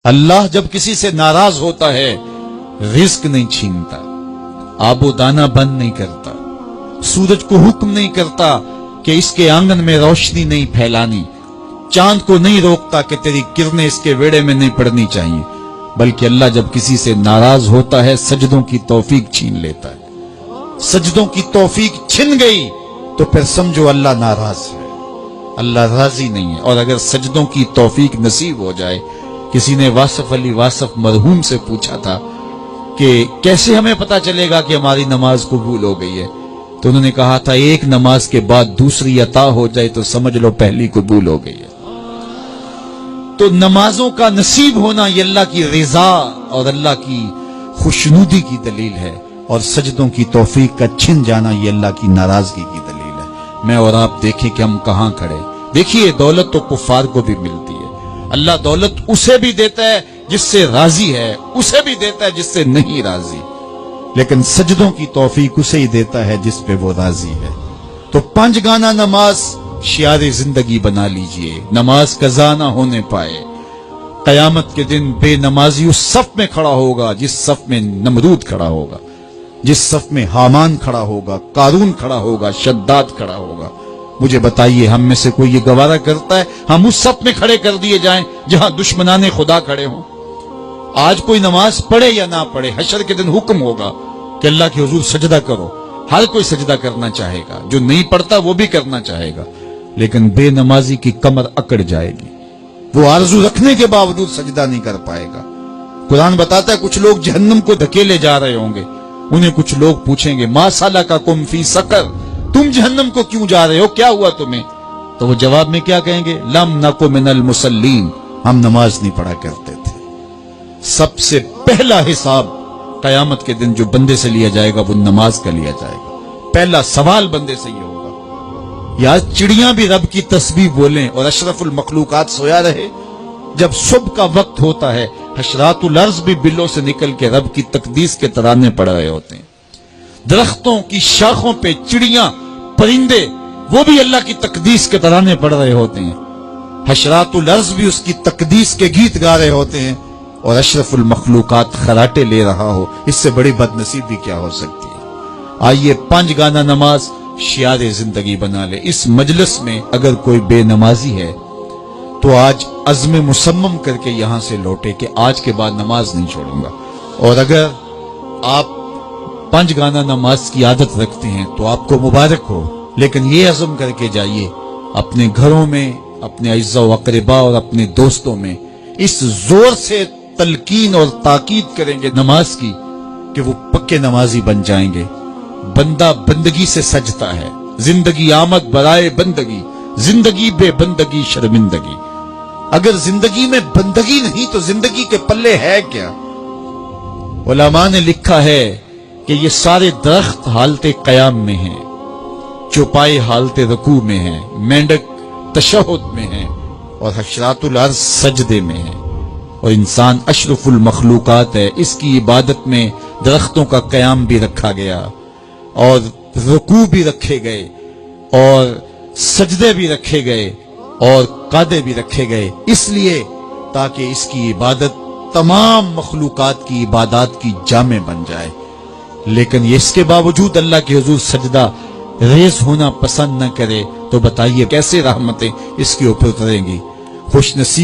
اللہ جب کسی سے ناراض ہوتا ہے رزق نہیں چھینتا، آب و دانہ بند نہیں کرتا، سورج کو حکم نہیں کرتا کہ اس کے آنگن میں روشنی نہیں پھیلانی، چاند کو نہیں روکتا کہ تیری کرنیں اس کے ویڑے میں نہیں پڑنی چاہیے، بلکہ اللہ جب کسی سے ناراض ہوتا ہے سجدوں کی توفیق چھین لیتا ہے۔ سجدوں کی توفیق چھن گئی تو پھر سمجھو اللہ ناراض ہے، اللہ راضی نہیں ہے۔ اور اگر سجدوں کی توفیق نصیب ہو جائے، کسی نے واصف علی واصف مرحوم سے پوچھا تھا کہ کیسے ہمیں پتا چلے گا کہ ہماری نماز قبول ہو گئی ہے، تو انہوں نے کہا تھا ایک نماز کے بعد دوسری عطا ہو جائے تو سمجھ لو پہلی قبول ہو گئی ہے۔ تو نمازوں کا نصیب ہونا یہ اللہ کی رضا اور اللہ کی خوشنودی کی دلیل ہے، اور سجدوں کی توفیق کا چھن جانا یہ اللہ کی ناراضگی کی دلیل ہے۔ میں اور آپ دیکھیں کہ ہم کہاں کھڑے۔ دیکھیے دولت تو کفار کو بھی ملتی ہے، اللہ دولت اسے بھی دیتا ہے جس سے راضی ہے، اسے بھی دیتا ہے جس سے نہیں راضی، لیکن سجدوں کی توفیق اسے ہی دیتا ہے جس پہ وہ راضی ہے۔ تو 5 گانا نماز شعار زندگی بنا لیجئے، نماز قضا نہ ہونے پائے۔ قیامت کے دن بے نمازی اس صف میں کھڑا ہوگا جس صف میں نمرود کھڑا ہوگا، جس صف میں حامان کھڑا ہوگا، قارون کھڑا ہوگا، شداد کھڑا ہوگا۔ مجھے بتائیے ہم میں سے کوئی یہ گوارہ کرتا ہے ہم اس صف میں کھڑے کر دیے جائیں جہاں دشمنان خدا کھڑے ہوں؟ آج کوئی نماز پڑھے یا نہ پڑھے، حشر کے دن حکم ہوگا کہ اللہ کے حضور سجدہ کرو۔ ہر کوئی سجدہ کرنا چاہے گا، جو نہیں پڑھتا وہ بھی کرنا چاہے گا، لیکن بے نمازی کی کمر اکڑ جائے گی، وہ آرزو رکھنے کے باوجود سجدہ نہیں کر پائے گا۔ قرآن بتاتا ہے کچھ لوگ جہنم کو دھکیلے جا رہے ہوں گے، انہیں کچھ لوگ پوچھیں گے ما سلککم فی سقر، تم جہنم کو کیوں جا رہے ہو، کیا ہوا تمہیں؟ تو وہ جواب میں کیا کہیں گے؟ لم نک من المصلین، ہم نماز نہیں پڑھا کرتے تھے۔ سب سے پہلا حساب قیامت کے دن جو بندے سے لیا جائے گا وہ نماز کا لیا جائے گا۔ پہلا سوال بندے سے یہ ہوگا۔ یا چڑیاں بھی رب کی تسبیح بولیں اور اشرف المخلوقات سویا رہے، جب صبح کا وقت ہوتا ہے حشرات الارض بھی بلوں سے نکل کے رب کی تقدیس کے ترانے پڑھ رہے ہوتے ہیں، درختوں کی شاخوں پہ چڑیاں پرندے وہ بھی اللہ کی تقدیس کے ترانے پڑھ رہے ہوتے ہیں، حشرات الارض بھی اس کی تقدیس کے گیت گا رہے ہوتے ہیں، اور اشرف المخلوقات خراٹے لے رہا ہو، اس سے بڑی بد نصیبی کیا ہو سکتی ہے؟ آئیے 5 گانا نماز شعار زندگی بنا لے۔ اس مجلس میں اگر کوئی بے نمازی ہے تو آج عزم مصمم کر کے یہاں سے لوٹے کہ آج کے بعد نماز نہیں چھوڑوں گا، اور اگر آپ 5 گانا نماز کی عادت رکھتے ہیں تو آپ کو مبارک ہو، لیکن یہ عزم کر کے جائیے اپنے گھروں میں، اپنے اعزاء و اقرباء اور اپنے دوستوں میں اس زور سے تلقین اور تاکید کریں گے نماز کی کہ وہ پکے نمازی بن جائیں گے۔ بندہ بندگی سے سجتا ہے، زندگی آمد برائے بندگی، زندگی بے بندگی شرمندگی۔ اگر زندگی میں بندگی نہیں تو زندگی کے پلے ہے کیا؟ علماء نے لکھا ہے کہ یہ سارے درخت حالت قیام میں ہیں، چوپائے حالت رکوع میں ہیں، مینڈک تشہد میں ہیں، اور حشرات الارض سجدے میں ہیں، اور انسان اشرف المخلوقات ہے۔ اس کی عبادت میں درختوں کا قیام بھی رکھا گیا، اور رکوع بھی رکھے گئے، اور سجدے بھی رکھے گئے، اور قعدے بھی رکھے گئے، اس لیے تاکہ اس کی عبادت تمام مخلوقات کی عبادات کی جامع بن جائے۔ لیکن اس کے باوجود اللہ کے حضور سجدہ ریز ہونا پسند نہ کرے تو بتائیے کیسے رحمتیں اس کے اوپر اتریں گی؟ خوش نصیب